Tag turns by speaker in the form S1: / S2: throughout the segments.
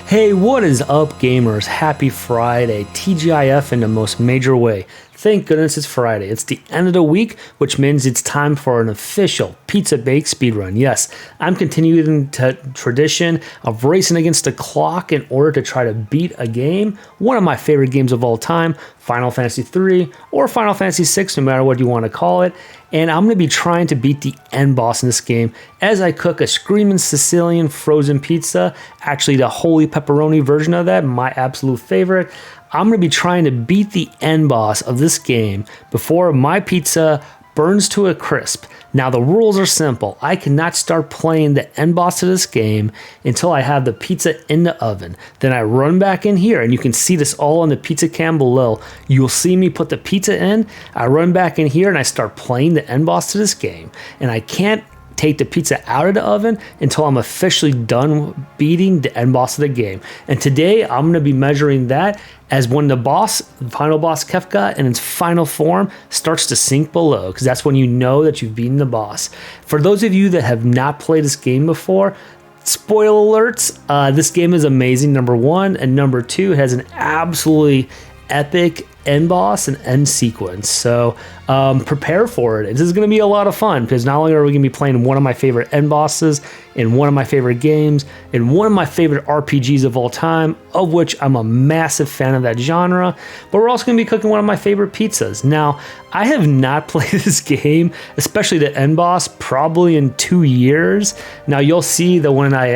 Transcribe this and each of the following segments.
S1: Hey, what is up, gamers? Happy Friday. TGIF in the most major way. Thank goodness it's Friday. It's the end of the week, which means it's time for an official Pizza Bake Speedrun. Yes, I'm continuing the tradition of racing against the clock in order to try to beat a game. One of my favorite games of all time, Final Fantasy 3 or Final Fantasy 6, no matter what you want to call it. And I'm going to be trying to beat the end boss in this game as I cook a Screamin Sicilian frozen pizza, actually the Holy Pepperoni version of that, my absolute favorite. I'm going to be trying to beat the end boss of this game before my pizza burns to a crisp. Now the rules are simple. I cannot start playing the end boss of this game until I have the pizza in the oven. Then I run back in here, and you can see this all on the pizza cam below. You'll see me put the pizza in, I run back in here, and I start playing the end boss to this game. And I can't take the pizza out of the oven until I'm officially done beating the end boss of the game. And today I'm going to be measuring that as when the final boss Kefka in its final form starts to sink below, because that's when you know that you've beaten the boss. For those of you that have not played this game before, spoiler alerts, this game is amazing, number one, and number two, it has an absolutely epic end boss and end sequence. So prepare for it. This is going to be a lot of fun because not only are we going to be playing one of my favorite end bosses in one of my favorite games, in one of my favorite RPGs of all time, of which I'm a massive fan of that genre, but we're also going to be cooking one of my favorite pizzas. Now, I have not played this game, especially the end boss, probably in 2 years. Now, you'll see that when I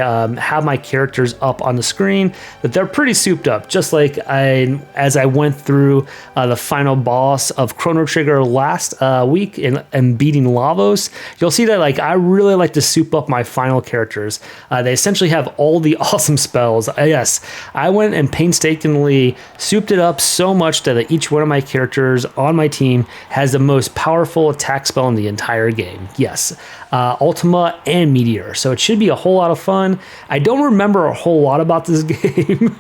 S1: have my characters up on the screen, that they're pretty souped up, just like as I went through the final boss of Chrono Trigger last week and beating Lavos. You'll see that I really like to soup up my final characters. They essentially have all the awesome spells. Yes, I went and painstakingly souped it up so much that each one of my characters on my team has the most powerful attack spell in the entire game. Yes, Ultima and Meteor. So it should be a whole lot of fun. I don't remember a whole lot about this game.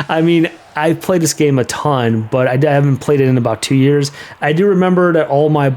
S1: I mean, I've played this game a ton, but I haven't played it in about 2 years. I do remember that all my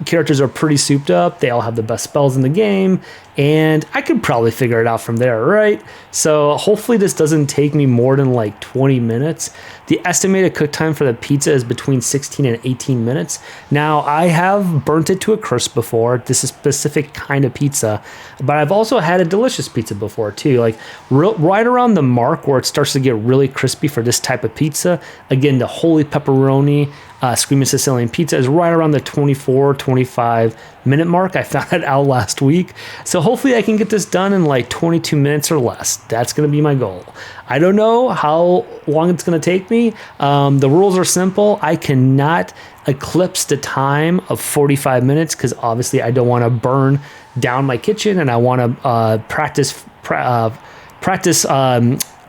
S1: characters are pretty souped up. They all have the best spells in the game, and I could probably figure it out from there, right? So hopefully this doesn't take me more than 20 minutes. The estimated cook time for the pizza is between 16 and 18 minutes. Now, I have burnt it to a crisp before. This is a specific kind of pizza, but I've also had a delicious pizza before too. Right around the mark where it starts to get really crispy for this type of pizza. Again, the Holy Pepperoni Screamin Sicilian pizza is right around the 24-25 minute mark. I found that out last week. So hopefully I can get this done in 22 minutes or less. That's going to be my goal. I don't know how long it's going to take me. The rules are simple. I cannot eclipse the time of 45 minutes because obviously I don't want to burn down my kitchen, and I want to practice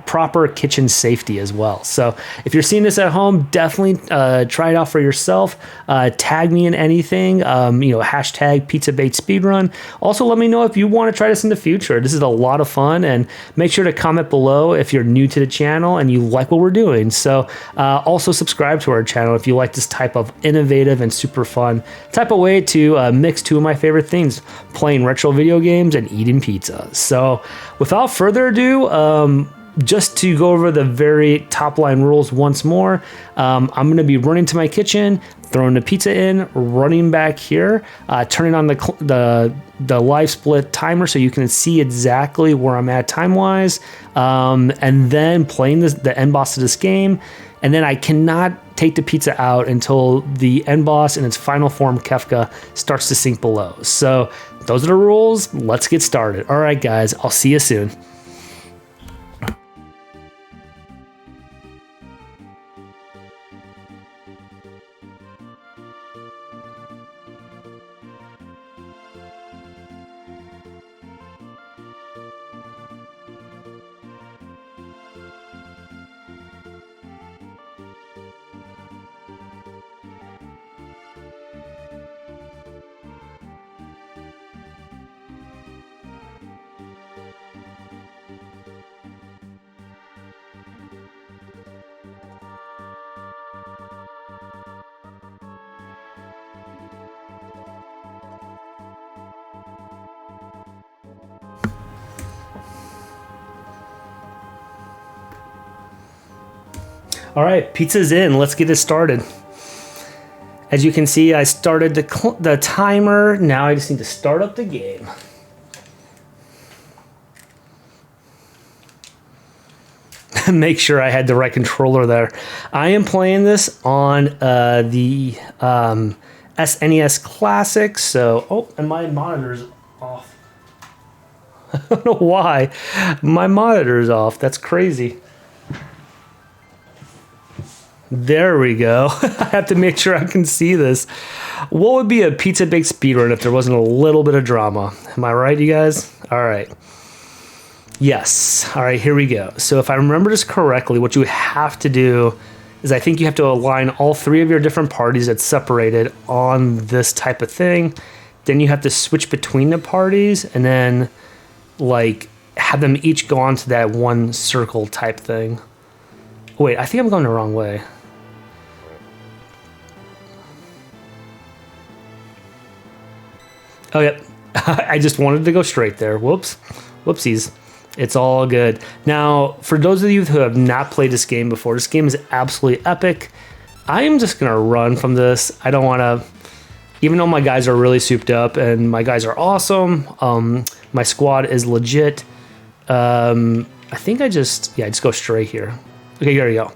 S1: proper kitchen safety as well. So if you're seeing this at home, definitely try it out for yourself. Tag me in anything, hashtag Pizza Bake Speedrun. Also, let me know if you want to try this in the future. This is a lot of fun, and make sure to comment below if you're new to the channel and you like what we're doing. So also subscribe to our channel if you like this type of innovative and super fun type of way to mix two of my favorite things, playing retro video games and eating pizza. So without further ado, just to go over the very top line rules once more, I'm going to be running to my kitchen, throwing the pizza in, running back here, turning on the live split timer so you can see exactly where I'm at time wise, and then playing the end boss of this game. And then I cannot take the pizza out until the end boss in its final form, Kefka, starts to sink below. So those are the rules. Let's get started. All right, guys, I'll see you soon. All right, pizza's in. Let's get it started. As you can see, I started the timer. Now I just need to start up the game. Make sure I had the right controller there. I am playing this on the SNES Classic. So, oh, and my monitor's off. I don't know why. My monitor's off. That's crazy. There we go. I have to make sure I can see this. What would be a Pizza Bake Speedrun if there wasn't a little bit of drama? Am I right, you guys? All right. Yes. All right, here we go. So if I remember this correctly, what you would have to do is I think you have to align all three of your different parties that's separated on this type of thing. Then you have to switch between the parties and then like have them each go onto that one circle type thing. Wait, I think I'm going the wrong way. Oh, yep. I just wanted to go straight there. Whoops. Whoopsies. It's all good. Now, for those of you who have not played this game before, this game is absolutely epic. I am just going to run from this. I don't want to, even though my guys are really souped up and my guys are awesome, my squad is legit. I think I just go straight here. Okay, here we go.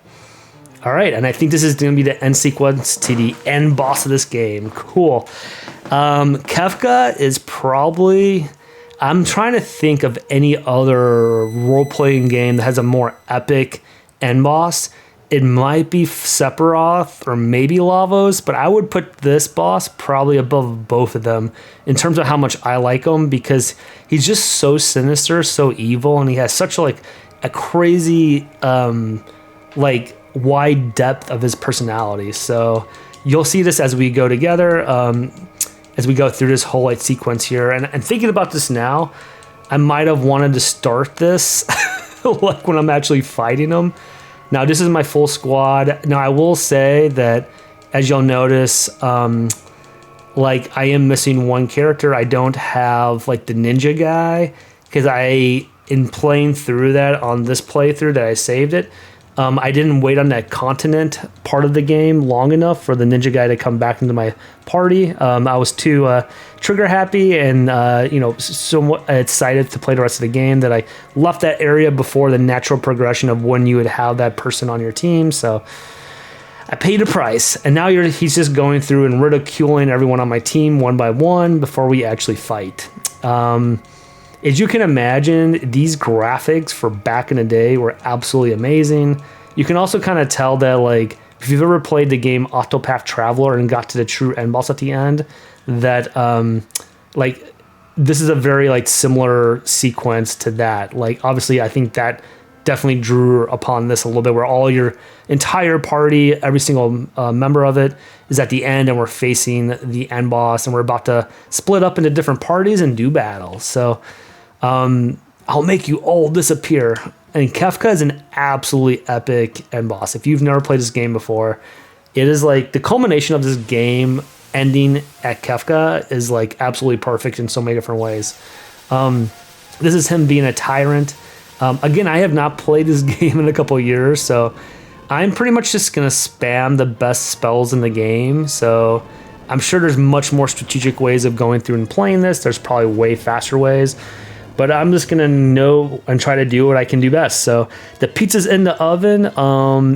S1: All right, and I think this is going to be the end sequence to the end boss of this game. Cool. Kefka is probably... I'm trying to think of any other role-playing game that has a more epic end boss. It might be Sephiroth or maybe Lavos, but I would put this boss probably above both of them in terms of how much I like him, because he's just so sinister, so evil, and he has such a crazy wide depth of his personality. So you'll see this as we go together, as we go through this whole sequence here. And thinking about this now, I might have wanted to start this like when I'm actually fighting them. Now this is my full squad. Now I will say that, as you'll notice, I am missing one character. I don't have the ninja guy, because in playing through that on this playthrough that I saved it, I didn't wait on that continent part of the game long enough for the ninja guy to come back into my party. I was too trigger happy and somewhat excited to play the rest of the game that I left that area before the natural progression of when you would have that person on your team. So I paid a price, and now he's just going through and ridiculing everyone on my team one by one before we actually fight. As you can imagine, these graphics for back in the day were absolutely amazing. You can also kind of tell that, if you've ever played the game Octopath Traveler and got to the true end boss at the end, that, this is a very, similar sequence to that. Obviously, I think that definitely drew upon this a little bit, where all your entire party, every single member of it, is at the end, and we're facing the end boss, and we're about to split up into different parties and do battle. So... I'll make you all disappear. And Kefka is an absolutely epic end boss. If you've never played this game before, it is the culmination of this game ending at Kefka is absolutely perfect in so many different ways. This is him being a tyrant. Again, I have not played this game in a couple of years, so I'm pretty much just going to spam the best spells in the game. So I'm sure there's much more strategic ways of going through and playing this. There's probably way faster ways. But I'm just going to know and try to do what I can do best. So the pizza's in the oven.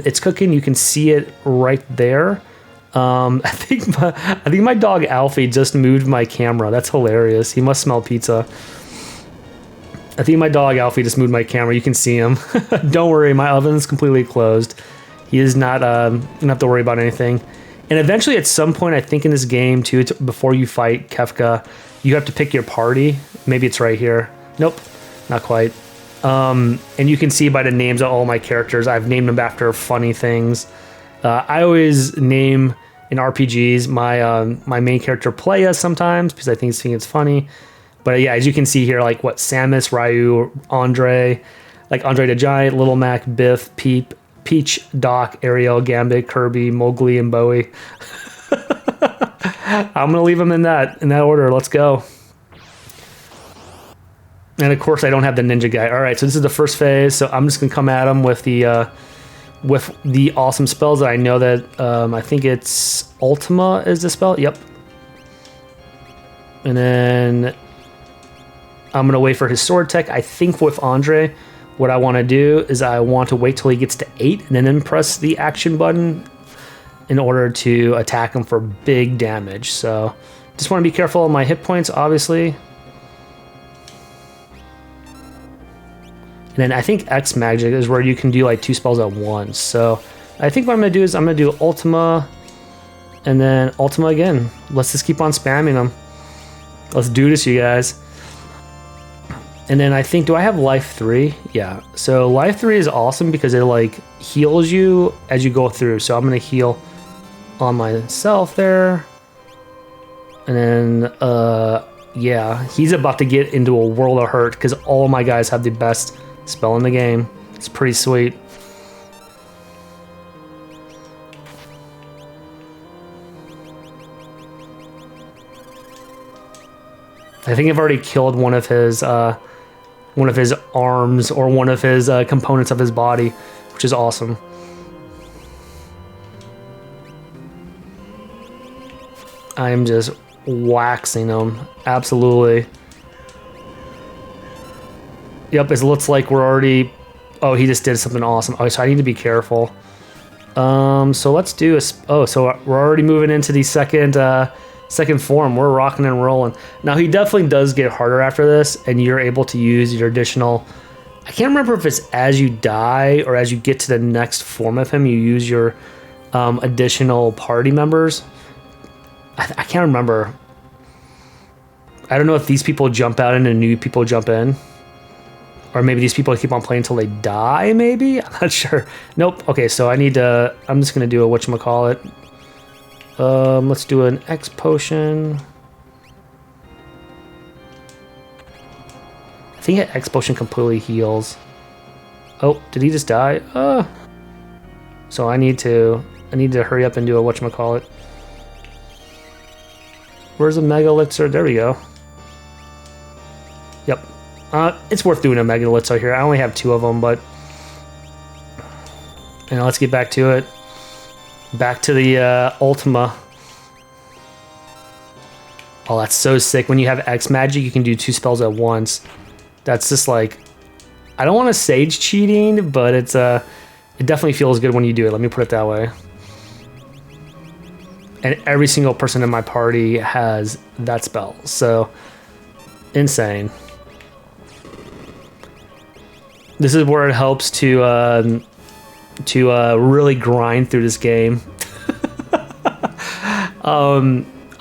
S1: It's cooking. You can see it right there. I think my dog Alfie just moved my camera. That's hilarious. He must smell pizza. I think my dog Alfie just moved my camera. You can see him. Don't worry. My oven's completely closed. He is not, you don't have to worry about anything. And eventually at some point, I think in this game too, before you fight Kefka, you have to pick your party. Maybe it's right here. Nope, not quite. And you can see by the names of all my characters, I've named them after funny things. I always name in RPGs my main character Playa sometimes, because I think it's funny. But yeah, as you can see here, Samus, Ryu, Andre, Andre the Giant, Little Mac, Biff, Peach, Doc, Ariel, Gambit, Kirby, Mowgli, and Bowie. I'm gonna leave them in that order. Let's go. And of course, I don't have the ninja guy. All right, so this is the first phase. So I'm just gonna come at him with the with the awesome spells that I know that I think it's Ultima is the spell. Yep. And then I'm going to wait for his sword tech. I think with Andre, what I want to do is I want to wait till he gets to 8 and then press the action button in order to attack him for big damage. So just want to be careful of my hit points, obviously. And then I think X Magic is where you can do like 2 spells at once. So I think what I'm going to do is I'm going to do Ultima and then Ultima again. Let's just keep on spamming them. Let's do this, you guys. And then I think, do I have life 3? Yeah. So life 3 is awesome because it like heals you as you go through. So I'm going to heal on myself there. And then, yeah, he's about to get into a world of hurt because all my guys have the best spell in the game. It's pretty sweet. I think I've already killed one of his arms or one of his components of his body, which is awesome. I am just waxing him. Absolutely. Yep, it looks like we're already... Oh, he just did something awesome. Oh, so I need to be careful. So let's do a... Oh, so we're already moving into the second form. We're rocking and rolling. Now, he definitely does get harder after this, and you're able to use your additional... I can't remember if it's as you die or as you get to the next form of him, you use your additional party members. I can't remember. I don't know if these people jump out and new people jump in. Or maybe these people keep on playing until they die, maybe? I'm not sure. Nope. Okay, so I need to... I'm just going to do a whatchamacallit. Let's do an X potion. I think an X potion completely heals. Oh, did he just die? So I need to hurry up and do a whatchamacallit. Where's the Mega Elixir? There we go. Yep. It's worth doing a Mega Elixir here. I only have 2 of them, but... And let's get back to it. Back to the Ultima. Oh, that's so sick. When you have X Magic, you can do 2 spells at once. That's just like... I don't want to sage cheating, but it's it definitely feels good when you do it. Let me put it that way. And every single person in my party has that spell. So, insane. This is where it helps to really grind through this game.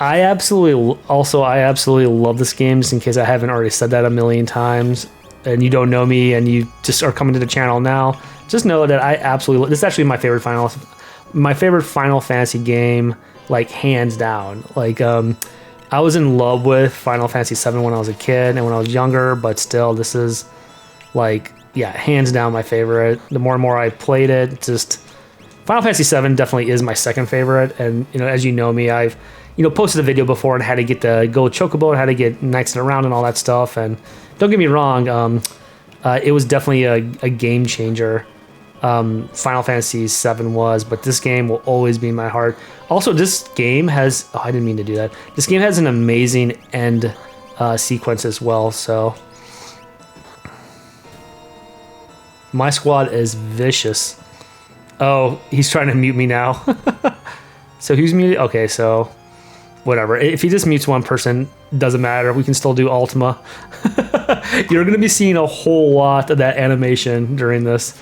S1: I absolutely love this game, just in case I haven't already said that a million times and you don't know me and you just are coming to the channel now. Just know that I absolutely... This is actually my favorite Final Fantasy game, like hands down. Like I was in love with Final Fantasy VII when I was a kid and when I was younger, but still this is like, yeah, hands down my favorite. The more and more I played it, just Final Fantasy VII definitely is my second favorite. And you know, as you know me, I've posted a video before on how to get the gold chocobo and how to get knights in a round and all that stuff. And don't get me wrong, it was definitely a game changer. Final Fantasy VII was, but this game will always be in my heart. Also, this game has... Oh, I didn't mean to do that. This game has an amazing end sequence as well, so... My squad is vicious. Oh, he's trying to mute me now. So who's muted? Okay, so... Whatever. If he just mutes one person, doesn't matter. We can still do Ultima. You're going to be seeing a whole lot of that animation during this.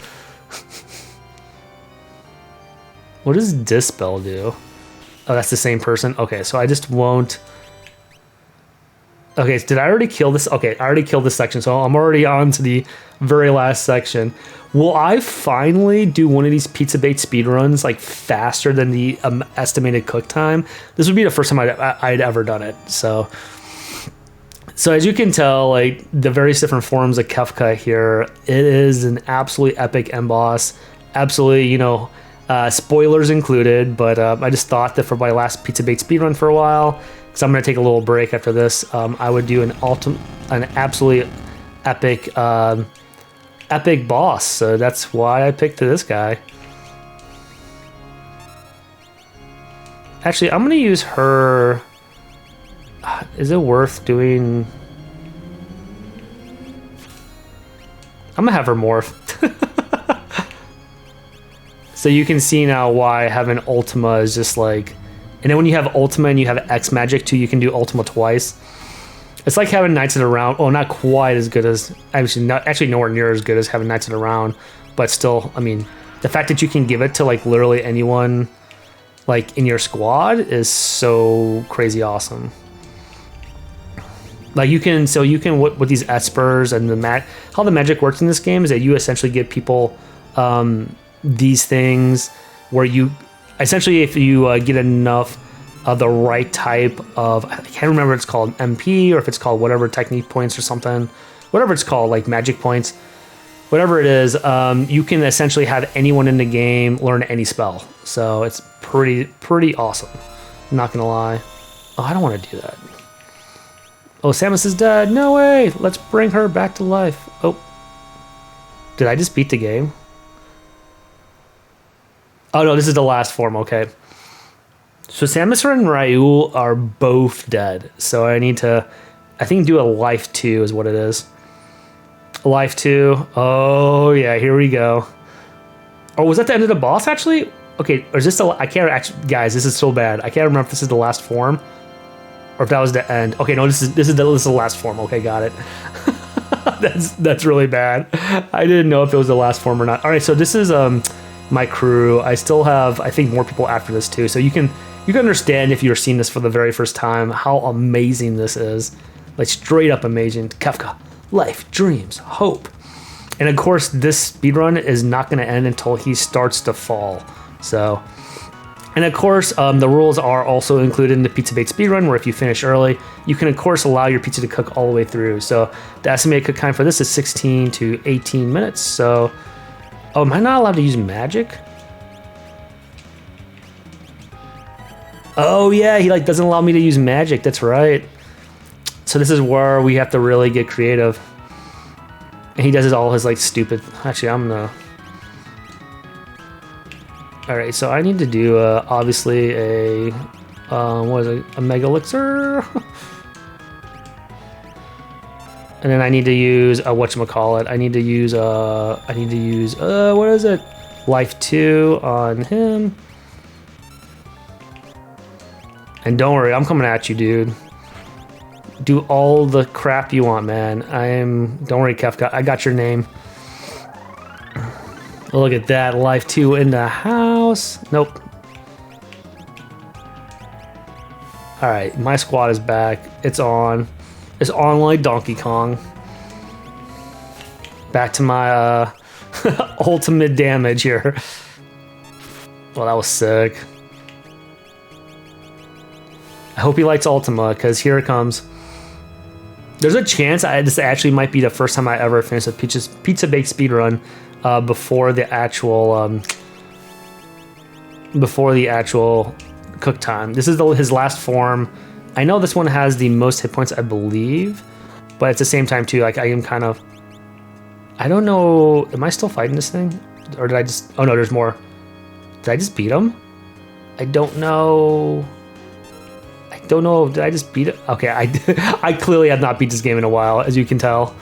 S1: What does Dispel do? Oh, that's the same person? Okay, so I just won't... Okay, did I already kill this? Okay, I already killed this section, so I'm already on to the very last section. Will I finally do one of these Pizza Bake speedruns like faster than the estimated cook time? This would be the first time I'd ever done it. So as you can tell, like the various different forms of Kefka here, it is an absolutely epic end boss. Absolutely, spoilers included, but I just thought that for my last Pizza Bake speedrun for a while, because I'm going to take a little break after this, I would do an absolutely epic boss. So that's why I picked this guy. Actually, I'm gonna use her. Is it worth doing? I'm gonna have her morph. So you can see now why having Ultima is just like, and then when you have Ultima and you have X magic too, you can do Ultima twice. It's like having Knights of the Round. Oh, not quite as good as, actually nowhere near as good as having Knights of the Round, but still, I mean, the fact that you can give it to like literally anyone like in your squad is so crazy awesome. Like you can with these espers and how the magic works in this game is that you essentially give people these things where you essentially, if you get enough of the right type of, I can't remember if it's called MP or if it's called whatever, technique points or something, whatever it's called, like magic points, whatever it is, you can essentially have anyone in the game learn any spell. So it's pretty awesome. I'm not gonna lie. Oh, I don't want to do that. Oh, Samus is dead. No way. Let's bring her back to life. Oh, did I just beat the game? Oh no, this is the last form. Okay. So Samus and Ryu are both dead. So I need to, I think, do a life 2 is what it is. Life 2. Oh yeah, here we go. Oh, was that the end of the boss actually? Okay, or is this the, I can't actually, guys, this is so bad. I can't remember if this is the last form or if that was the end. Okay, no, this is the last form. Okay, got it. that's really bad. I didn't know if it was the last form or not. All right, so this is my crew. I still have, I think, more people after this too. So you can understand if you're seeing this for the very first time how amazing this is. Like straight up amazing. Kefka, life, dreams, hope. And of course, this speedrun is not going to end until he starts to fall. So, and of course, the rules are also included in the Pizza Bake Speedrun, where if you finish early, you can of course allow your pizza to cook all the way through. So the estimated cook time for this is 16 to 18 minutes. So, oh, am I not allowed to use magic? Oh yeah, he like doesn't allow me to use magic. That's right. So this is where we have to really get creative. And he does all his like stupid. Actually, I'm gonna. All right, so I need to do obviously a what is it? A mega elixir. And then I need to use whatchamacallit. I need to use what is it? Life 2 on him. And don't worry, I'm coming at you, dude. Do all the crap you want, man. Don't worry, Kefka, I got your name. Look at that, Life 2 in the house. Nope. All right, my squad is back. It's on. It's on like Donkey Kong. Back to my ultimate damage here. Well, that was sick. I hope he likes Ultima, because here it comes. There's a chance this actually might be the first time I ever finish a Pizza Bake Speedrun before the actual cook time. This is his last form. I know this one has the most hit points, I believe, but at the same time too, like I am kind of, I don't know, am I still fighting this thing? Or did I just, oh no, there's more. Did I just beat him? I don't know. Did I just beat it? Okay, I clearly have not beat this game in a while, as you can tell.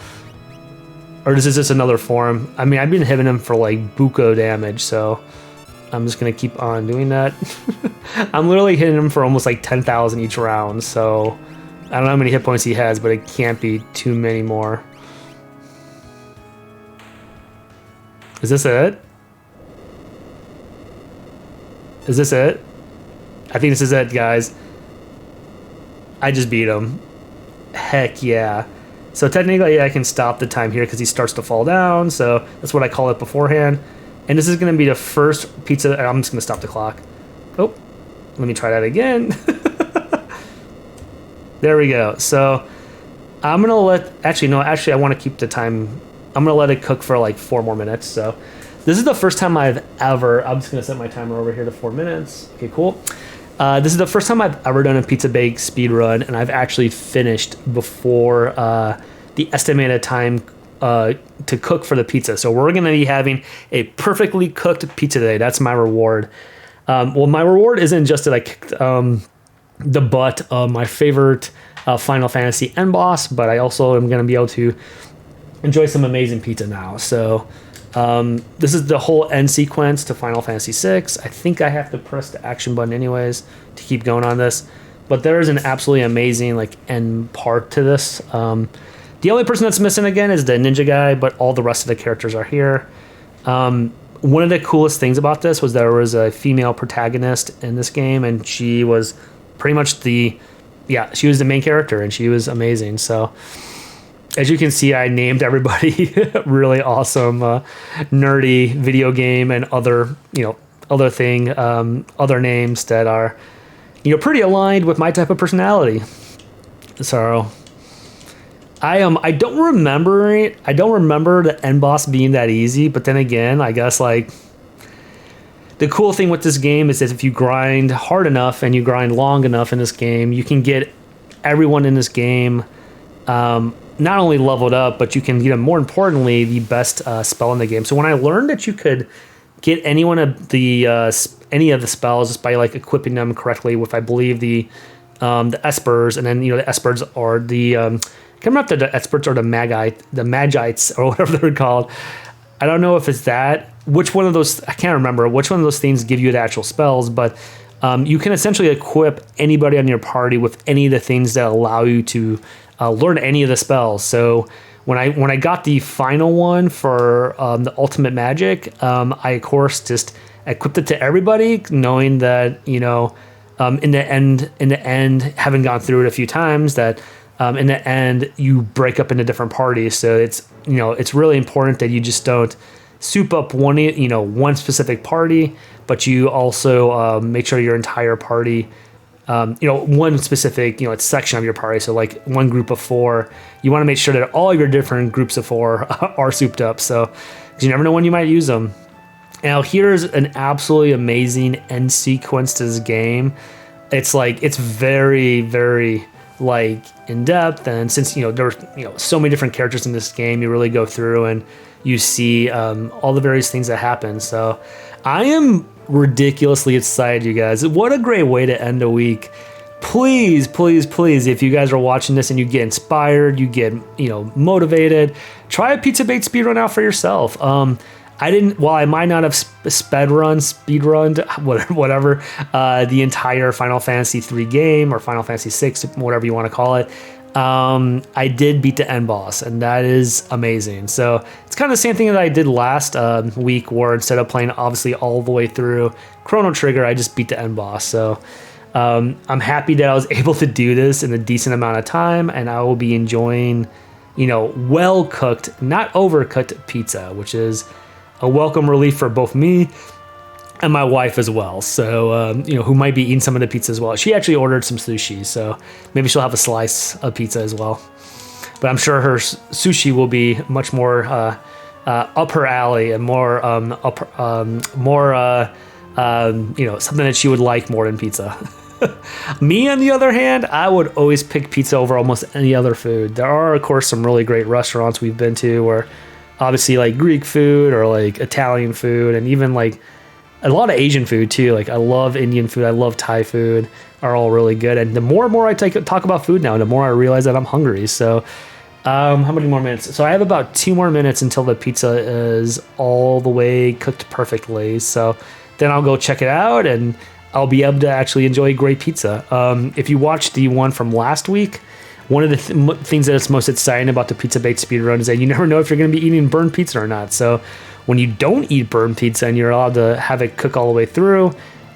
S1: Or this is just another form. I mean, I've been hitting him for like buco damage, so I'm just gonna keep on doing that. I'm literally hitting him for almost like 10,000 each round, so I don't know how many hit points he has, but it can't be too many more. Is this it? Is this it? I think this is it, guys. I just beat him. Heck yeah. So technically I can stop the time here because he starts to fall down, so that's what I call it beforehand. And this is going to be the first pizza. I'm just going to stop the clock. Oh, let me try that again. There we go. So I'm going to actually I want to keep the time. I'm going to let it cook for like 4 more minutes. So this is the first time I'm just going to set my timer over here to 4 minutes. Okay, cool. This is the first time I've ever done a Pizza Bake speedrun, and I've actually finished before the estimated time to cook for the pizza. So we're going to be having a perfectly cooked pizza today. That's my reward. Well, my reward isn't just that I kicked the butt of my favorite Final Fantasy end boss, but I also am going to be able to enjoy some amazing pizza now. So this is the whole end sequence to Final Fantasy VI. I think I have to press the action button anyways to keep going on this. But there is an absolutely amazing like end part to this. The only person that's missing again is the ninja guy, but all the rest of the characters are here. One of the coolest things about this was there was a female protagonist in this game, and she was pretty much she was the main character, and she was amazing. So as you can see, I named everybody really awesome, nerdy video game and other names that are, pretty aligned with my type of personality. So I don't remember it. I don't remember the end boss being that easy, but then again, I guess like the cool thing with this game is that if you grind hard enough and you grind long enough in this game, you can get everyone in this game not only leveled up, but you can get, more importantly, the best spell in the game. So when I learned that you could get any of the spells just by like equipping them correctly with, I believe, the espers, and then the espers are the I can't remember if the experts or the magites or whatever they're called. I don't know if it's that. Which one of those? I can't remember which one of those things give you the actual spells, but you can essentially equip anybody on your party with any of the things that allow you to learn any of the spells. So when I got the final one for the ultimate magic, I of course just equipped it to everybody, knowing that in the end, having gone through it a few times, that in the end you break up into different parties. So it's really important that you just don't soup up one specific party, but you also make sure your entire party, one specific section of your party. So like one group of 4, you want to make sure that all your different groups of 4 are souped up. So 'cause you never know when you might use them. Now here's an absolutely amazing end sequence to this game. It's very, very like in depth, and since there's so many different characters in this game, you really go through and you see all the various things that happen. So I am ridiculously excited, you guys. What a great way to end a week. Please, please, please, if you guys are watching this and you get inspired, you get motivated, try a Pizza Bake Speedrun out for yourself. I might not have speedrunned, whatever, the entire Final Fantasy 3 game or Final Fantasy 6, whatever you want to call it. I did beat the end boss, and that is amazing. So it's kind of the same thing that I did last week, where instead of playing obviously all the way through Chrono Trigger, I just beat the end boss. So I'm happy that I was able to do this in a decent amount of time, and I will be enjoying, well-cooked, not overcooked pizza, which is a welcome relief for both me and my wife as well. So, who might be eating some of the pizza as well. She actually ordered some sushi, so maybe she'll have a slice of pizza as well. But I'm sure her sushi will be much more up her alley and more something that she would like more than pizza. Me, on the other hand, I would always pick pizza over almost any other food. There are, of course, some really great restaurants we've been to where obviously like Greek food or like Italian food, and even like a lot of Asian food too. Like I love Indian food, I love Thai food, are all really good. And the more and more I talk about food now, the more I realize that I'm hungry. So how many more minutes? So I have about 2 more minutes until the pizza is all the way cooked perfectly. So then I'll go check it out and I'll be able to actually enjoy great pizza. If you watched the one from last week, one of the things that is most exciting about the Pizza Bake Speedrun is that you never know if you're going to be eating burnt pizza or not. So when you don't eat burnt pizza and you're allowed to have it cook all the way through,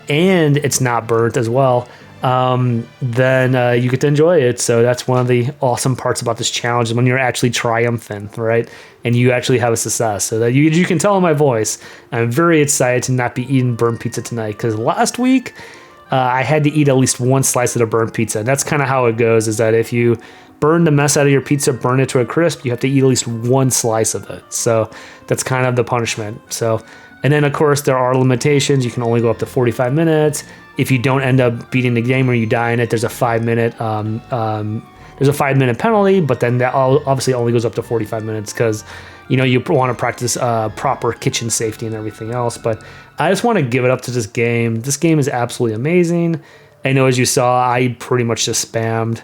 S1: and it's not burnt as well, then you get to enjoy it. So that's one of the awesome parts about this challenge, is when you're actually triumphant, right? And you actually have a success. So that you can tell in my voice, I'm very excited to not be eating burnt pizza tonight, because last week I had to eat at least one slice of the burnt pizza. And that's kind of how it goes, is that if you burn the mess out of your pizza, burn it to a crisp, you have to eat at least one slice of it. So that's kind of the punishment. So, and then of course there are limitations. You can only go up to 45 minutes. If you don't end up beating the game or you die in it, there's a 5-minute penalty, but then that obviously only goes up to 45 minutes because you want to practice proper kitchen safety and everything else. But I just want to give it up to this game. This game is absolutely amazing. I know, as you saw, I pretty much just spammed.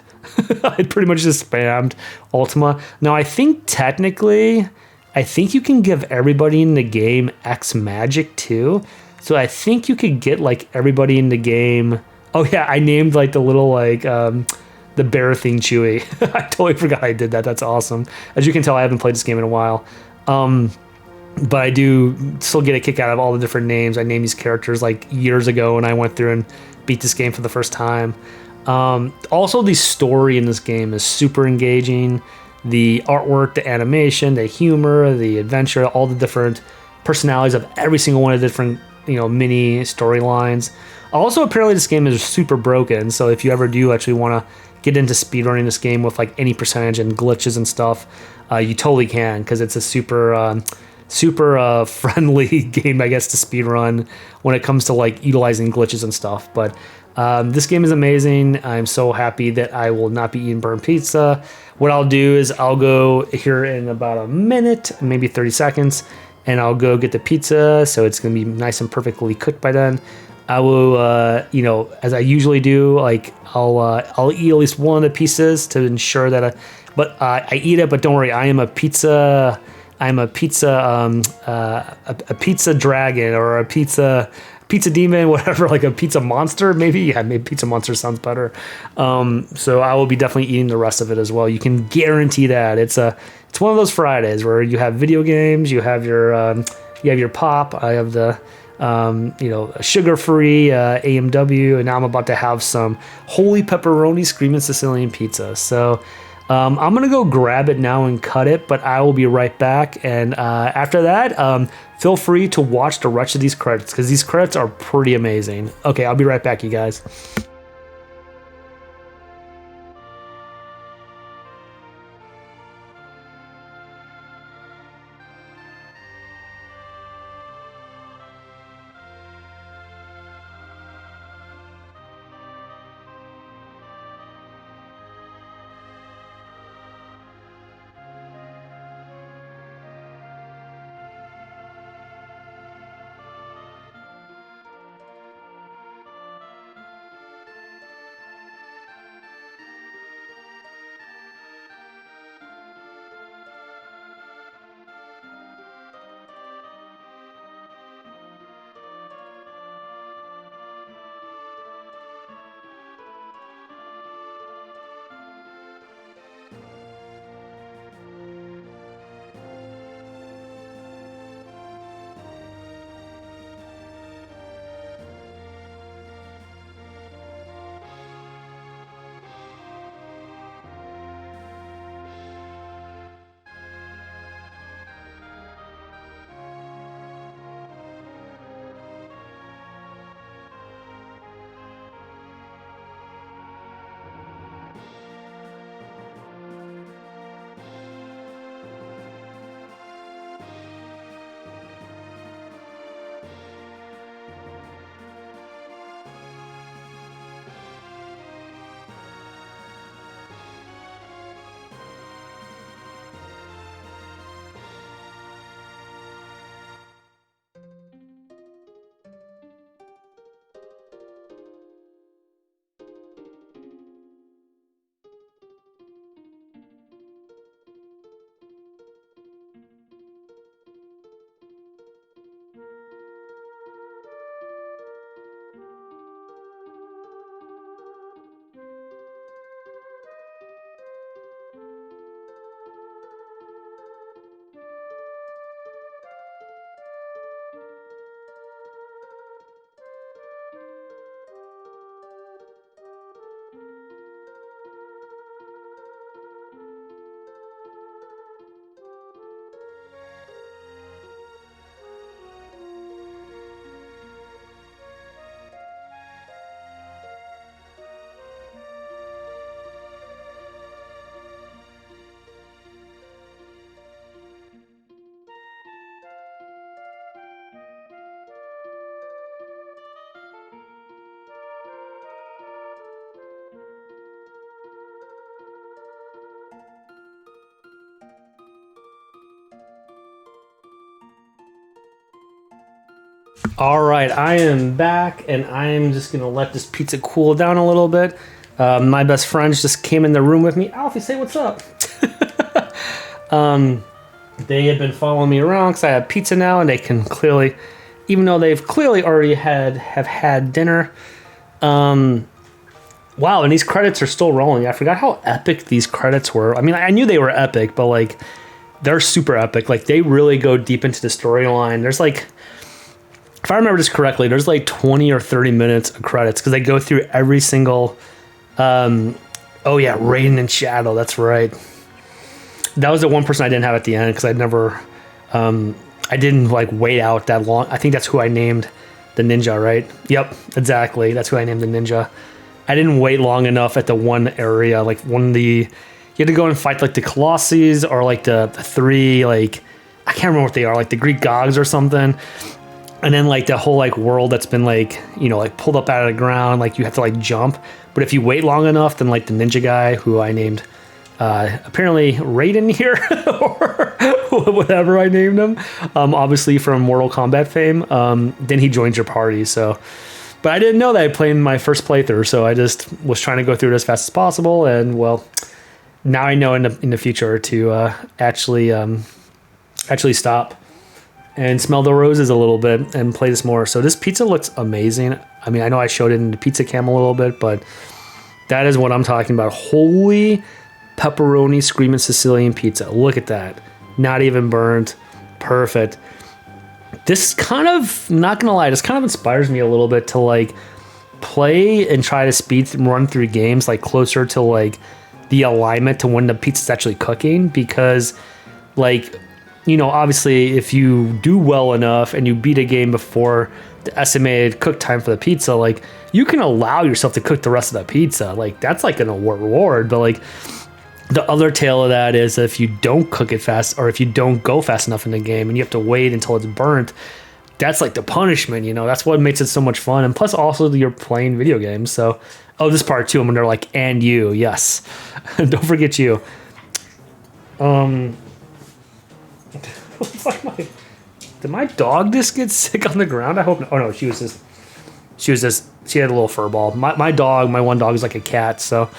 S1: I pretty much just spammed Ultima. Now, I think technically, I think you can give everybody in the game X magic too. So I think you could get like everybody in the game. Oh yeah, I named like the little like the bear thing Chewy. I totally forgot I did that. That's awesome. As you can tell, I haven't played this game in a while. But I do still get a kick out of all the different names. I named these characters like years ago when I went through and beat this game for the first time. Also, the story in this game is super engaging. The artwork, the animation, the humor, the adventure, all the different personalities of every single one of the different, mini storylines. Also, apparently this game is super broken, so if you ever do actually want to get into speedrunning this game with like any percentage and glitches and stuff, you totally can, because it's a super friendly game, I guess, to speedrun when it comes to like utilizing glitches and stuff. But this game is amazing. I'm so happy that I will not be eating burnt pizza. What I'll do is I'll go here in about a minute, maybe 30 seconds, and I'll go get the pizza, so it's gonna be nice and perfectly cooked by then. I will, as I usually do, like I'll eat at least one of the pieces to ensure that I eat it. But don't worry, I am a pizza. I'm a pizza dragon or a pizza demon, whatever, like a pizza monster, maybe. Yeah, maybe pizza monster sounds better. So I will be definitely eating the rest of it as well. You can guarantee that it's one of those Fridays where you have video games, you have your pop. I have the sugar-free AMW, and now I'm about to have some holy pepperoni Screamin Sicilian pizza. So I'm gonna go grab it now and cut it, but I will be right back. And after that, feel free to watch the rest of these credits, because these credits are pretty amazing. Okay, I'll be right back, you guys. All right, I am back, and I am just gonna let this pizza cool down a little bit. My best friends just came in the room with me. Alfie, say what's up. They have been following me around because I have pizza now, and they can clearly, even though they've clearly already have had dinner. Wow, and these credits are still rolling. I forgot how epic these credits were. I mean, I knew they were epic, but like, they're super epic. Like, they really go deep into the storyline. There's like, if I remember this correctly, there's like 20 or 30 minutes of credits because they go through every single. Oh yeah, Raiden and Shadow. That's right. That was the one person I didn't have at the end because I'd never. I didn't like wait out that long. I think that's who I named the ninja, right? Yep, exactly. That's who I named the ninja. I didn't wait long enough at the one area, like one of the. You had to go and fight like the Colossus or like the three, like I can't remember what they are, like the Greek gods or something. And then like the whole like world that's been like, you know, like pulled up out of the ground, like you have to like jump. But if you wait long enough, then like the ninja guy who I named apparently Raiden here or whatever I named him, obviously from Mortal Kombat fame, then he joins your party. So, but I didn't know that I played my first playthrough, so I just was trying to go through it as fast as possible. And well, now I know in the future to actually stop and smell the roses a little bit and play this more. So this pizza looks amazing. I mean, I know I showed it in the pizza cam a little bit, but that is what I'm talking about. Holy pepperoni Screamin Sicilian pizza. Look at that. Not even burned. Perfect. This kind of, not gonna lie, this kind of inspires me a little bit to like play and try to run through games like closer to like the alignment to when the pizza's actually cooking, because like, you know, obviously if you do well enough and you beat a game before the estimated cook time for the pizza, like you can allow yourself to cook the rest of the pizza. Like that's like an reward. But like the other tail of that is if you don't cook it fast, or if you don't go fast enough in the game and you have to wait until it's burnt, that's like the punishment, you know. That's what makes it so much fun. And plus also you're playing video games. So, oh, this part too, when they're like, and you, yes. Don't forget you. It's like did my dog just get sick on the ground? I hope not. Oh no, she had a little fur ball. My one dog is like a cat. So,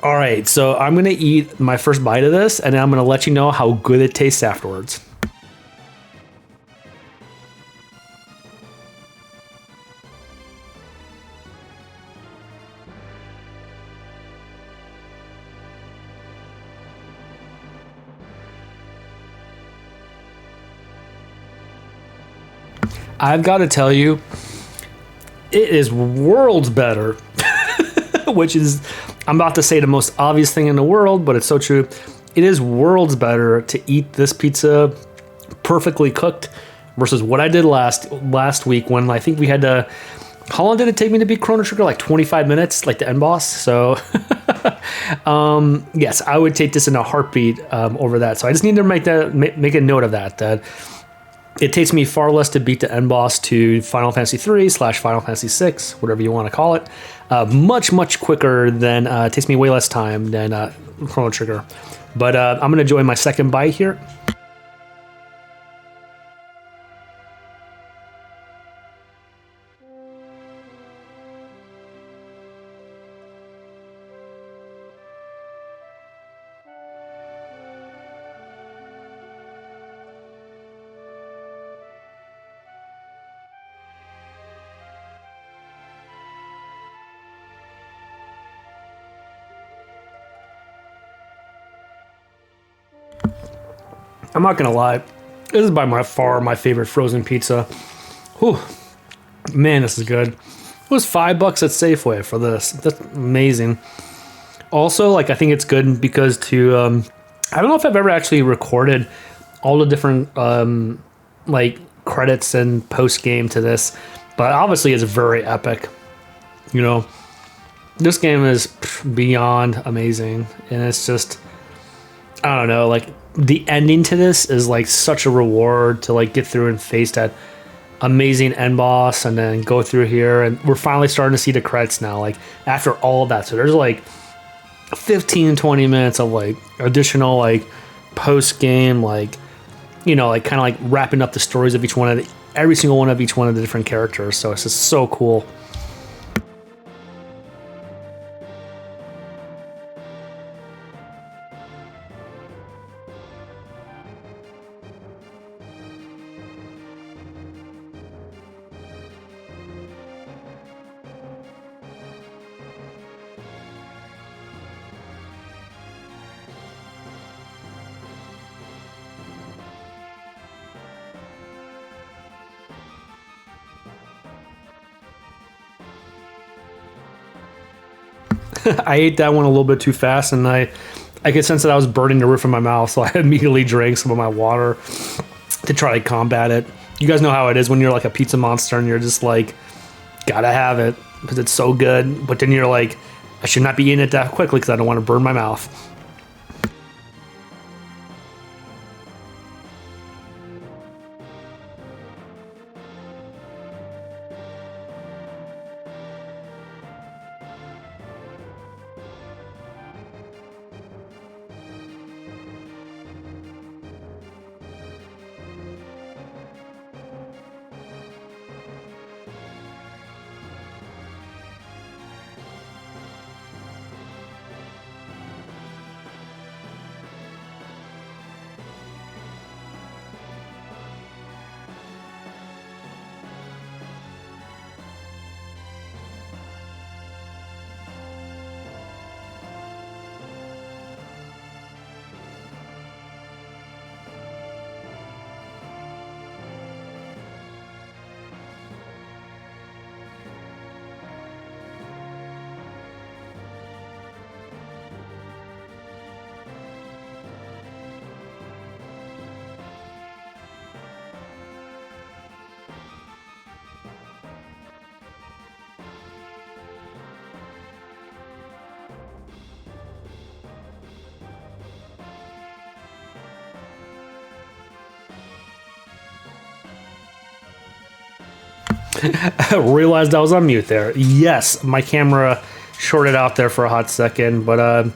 S1: all right, so I'm gonna eat my first bite of this, and then I'm gonna let you know how good it tastes afterwards. I've got to tell you, it is worlds better, which is, I'm about to say the most obvious thing in the world, but it's so true. It is worlds better to eat this pizza perfectly cooked versus what I did last week when I think we had to. How long did it take me to beat Chrono Trigger? Like 25 minutes, like the end boss. So, yes, I would take this in a heartbeat over that. So I just need to make a note of that. That it takes me far less to beat the end boss to Final Fantasy 3/Final Fantasy 6, whatever you want to call it. Much quicker than it takes me way less time than Chrono Trigger. But I'm going to enjoy my second bite here. I'm not gonna lie, this is by far my favorite frozen pizza. Whew, man, this is good. It was $5 at Safeway for this. That's amazing. Also, like I think it's good because I don't know if I've ever actually recorded all the different like credits and post game to this, but obviously it's very epic. You know, this game is beyond amazing, and it's just, I don't know, like the ending to this is like such a reward to like get through and face that amazing end boss and then go through here, and we're finally starting to see the credits now, like after all of that. So there's like 15-20 minutes of like additional like post game, like, you know, like kind of like wrapping up the stories of each one of every single one of each one of the different characters. So it's just so cool. I ate that one a little bit too fast, and I could sense that I was burning the roof of my mouth, so I immediately drank some of my water to try to combat it. You guys know how it is when you're like a pizza monster and you're just like, gotta have it because it's so good, but then you're like, I should not be eating it that quickly because I don't want to burn my mouth. I realized I was on mute there. Yes, my camera shorted out there for a hot second, but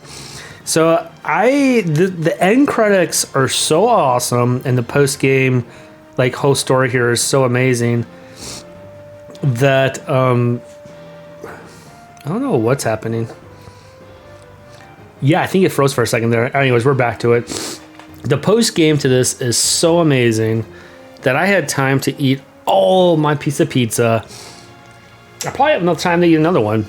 S1: so the end credits are so awesome, and the post game like whole story here is so amazing that I don't know what's happening. Yeah, I think it froze for a second there. Anyways, we're back to it. The post game to this is so amazing that I had time to eat all my piece of pizza. I probably have enough time to eat another one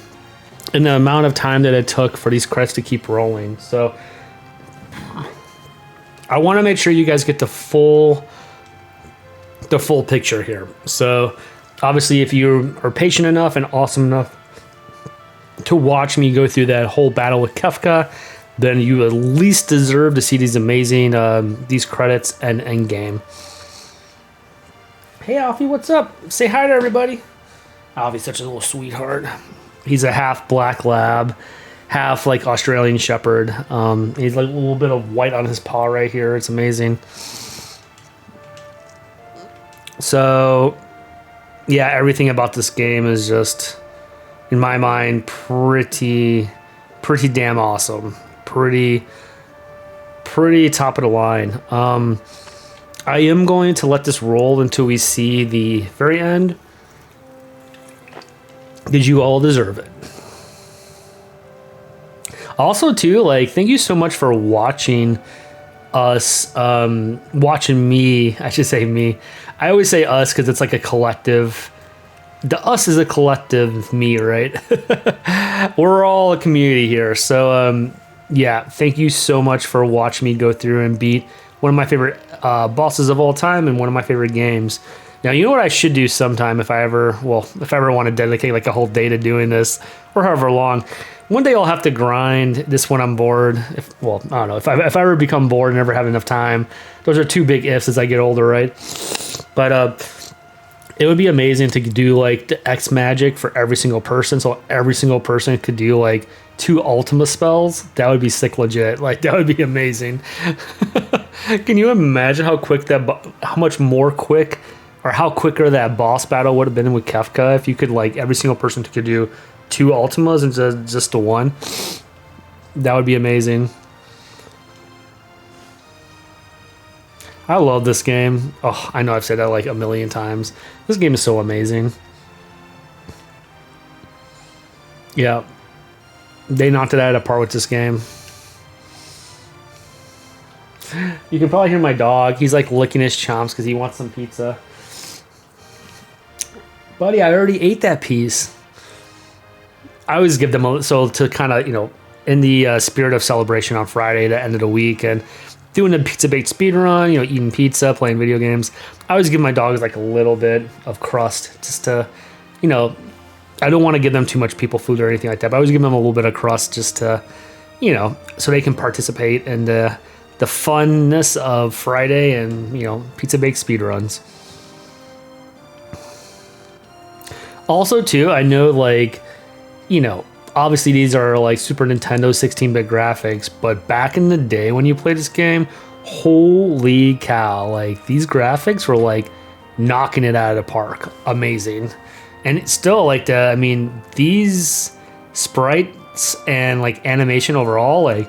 S1: in the amount of time that it took for these credits to keep rolling. So I want to make sure you guys get the full picture here. So obviously, if you are patient enough and awesome enough to watch me go through that whole battle with Kefka, then you at least deserve to see these amazing these credits and end game. Hey Alfie, what's up? Say hi to everybody. Alfie's such a little sweetheart. He's a half black lab, half like Australian shepherd. He's like a little bit of white on his paw right here. It's amazing. So yeah, everything about this game is just, in my mind, pretty damn awesome. Pretty top of the line. I am going to let this roll until we see the very end, because you all deserve it. Also, too, like, thank you so much for watching us, watching me. I should say me. I always say us because it's like a collective. The us is a collective me, right? We're all a community here. So, yeah, thank you so much for watching me go through and beat one of my favorite bosses of all time and one of my favorite games. Now, you know what I should do sometime if I ever want to dedicate like a whole day to doing this, or however long. One day I'll have to grind this when I'm bored. I don't know. If I ever become bored and never have enough time. Those are two big ifs as I get older, right? But it would be amazing to do like the X magic for every single person, so every single person could do like 2 Ultima spells. That would be sick legit. Like, that would be amazing. Can you imagine how quicker that boss battle would have been with Kefka if you could, like, every single person could do 2 Ultimas instead of just the one? That would be amazing. I love this game. Oh, I know I've said that like a million times. This game is so amazing. Yeah. They knocked it out of the park with this game. You can probably hear my dog. He's like licking his chomps because he wants some pizza. Buddy, I already ate that piece. I always give them to kind of, in the spirit of celebration on Friday, the end of the week, and doing the Pizza Bake Speedrun, eating pizza, playing video games. I always give my dogs like a little bit of crust just to, I don't want to give them too much people food or anything like that, but I always give them a little bit of crust just to, so they can participate in the funness of Friday and, Pizza Bake Speedruns. Also, too, I know, like, obviously these are like Super Nintendo 16-bit graphics, but back in the day when you played this game, holy cow, like these graphics were like knocking it out of the park. Amazing. And it's still like these sprites and like animation overall, like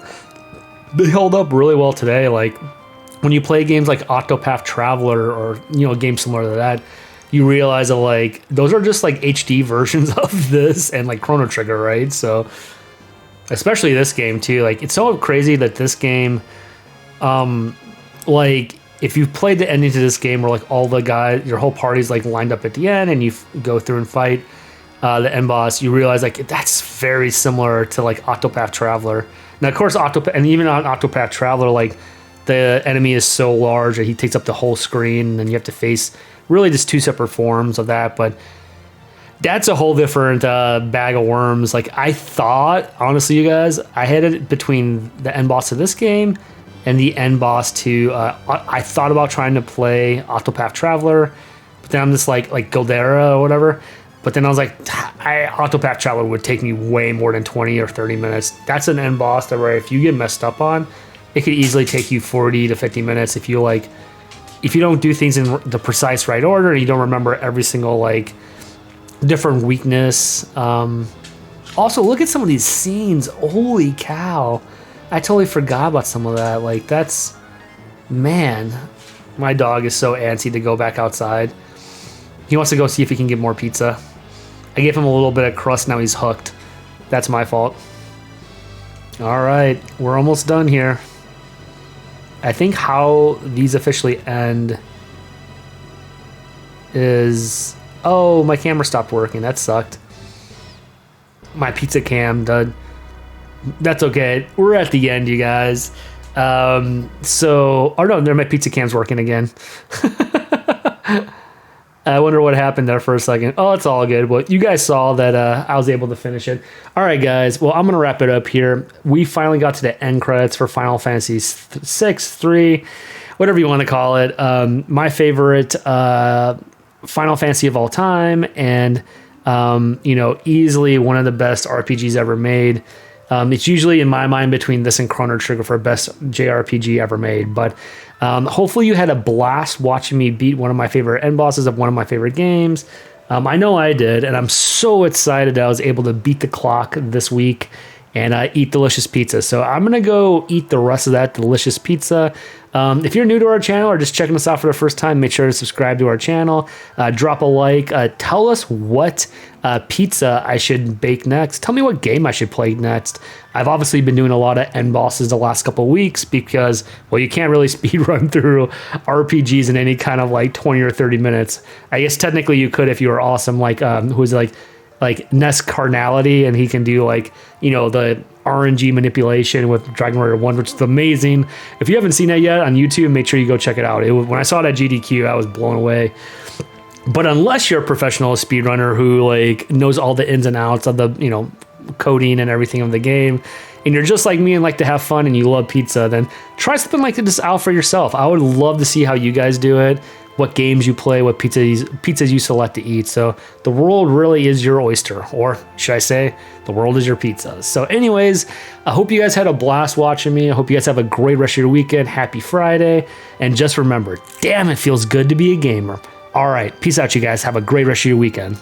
S1: they held up really well today. Like when you play games like Octopath Traveler or, games similar to that, you realize that like those are just like HD versions of this and like Chrono Trigger, right? So especially this game too, like it's so crazy that this game, like if you've played the ending to this game where like all the guys, your whole party's like lined up at the end and you go through and fight the end boss, you realize like that's very similar to like Octopath Traveler. Now of course and even on Octopath Traveler, like the enemy is so large that he takes up the whole screen and you have to face really just two separate forms of that, but that's a whole different bag of worms. Like I thought, honestly, you guys, I had it between the end boss of this game and the end boss to, I thought about trying to play Octopath Traveler, but then I'm just like Goldera or whatever. But then I was like, Octopath Traveler would take me way more than 20 or 30 minutes. That's an end boss that where if you get messed up on, it could easily take you 40 to 50 minutes if you don't do things in the precise right order and you don't remember every single like different weakness. Also, look at some of these scenes. Holy cow. I totally forgot about some of that. Like that's, man, my dog is so antsy to go back outside. He wants to go see if he can get more pizza. I gave him a little bit of crust. Now he's hooked. That's my fault. All right. We're almost done here. I think how these officially end is... Oh, my camera stopped working. That sucked. My pizza cam done. That's okay. We're at the end, you guys. Oh no, there my pizza cam's working again. I wonder what happened there for a second. Oh, it's all good. Well, you guys saw that I was able to finish it. All right, guys. Well, I'm going to wrap it up here. We finally got to the end credits for Final Fantasy 6, 3, whatever you want to call it. My favorite Final Fantasy of all time, and easily one of the best RPGs ever made. It's usually in my mind between this and Chrono Trigger for best JRPG ever made, but hopefully you had a blast watching me beat one of my favorite end bosses of one of my favorite games. I know I did, and I'm so excited that I was able to beat the clock this week and eat delicious pizza. So I'm going to go eat the rest of that delicious pizza. If you're new to our channel or just checking us out for the first time, make sure to subscribe to our channel. Drop a like. Tell us what pizza I should bake next. Tell me what game I should play next. I've obviously been doing a lot of end bosses the last couple of weeks because, well, you can't really speed run through RPGs in any kind of like 20 or 30 minutes. I guess technically you could if you were awesome, like who's like Ness Carnality, and he can do like, the RNG manipulation with Dragon Warrior 1, which is amazing. If you haven't seen that yet on YouTube, make sure you go check it out. When I saw that GDQ, I was blown away. But unless you're a professional speedrunner who like knows all the ins and outs of the, coding and everything of the game, and you're just like me and like to have fun and you love pizza, then try something like this out for yourself. I would love to see how you guys do it, what games you play, what pizzas you select to eat. So the world really is your oyster, or should I say, the world is your pizza. So anyways, I hope you guys had a blast watching me. I hope you guys have a great rest of your weekend. Happy Friday. And just remember, damn, it feels good to be a gamer. All right, peace out, you guys. Have a great rest of your weekend.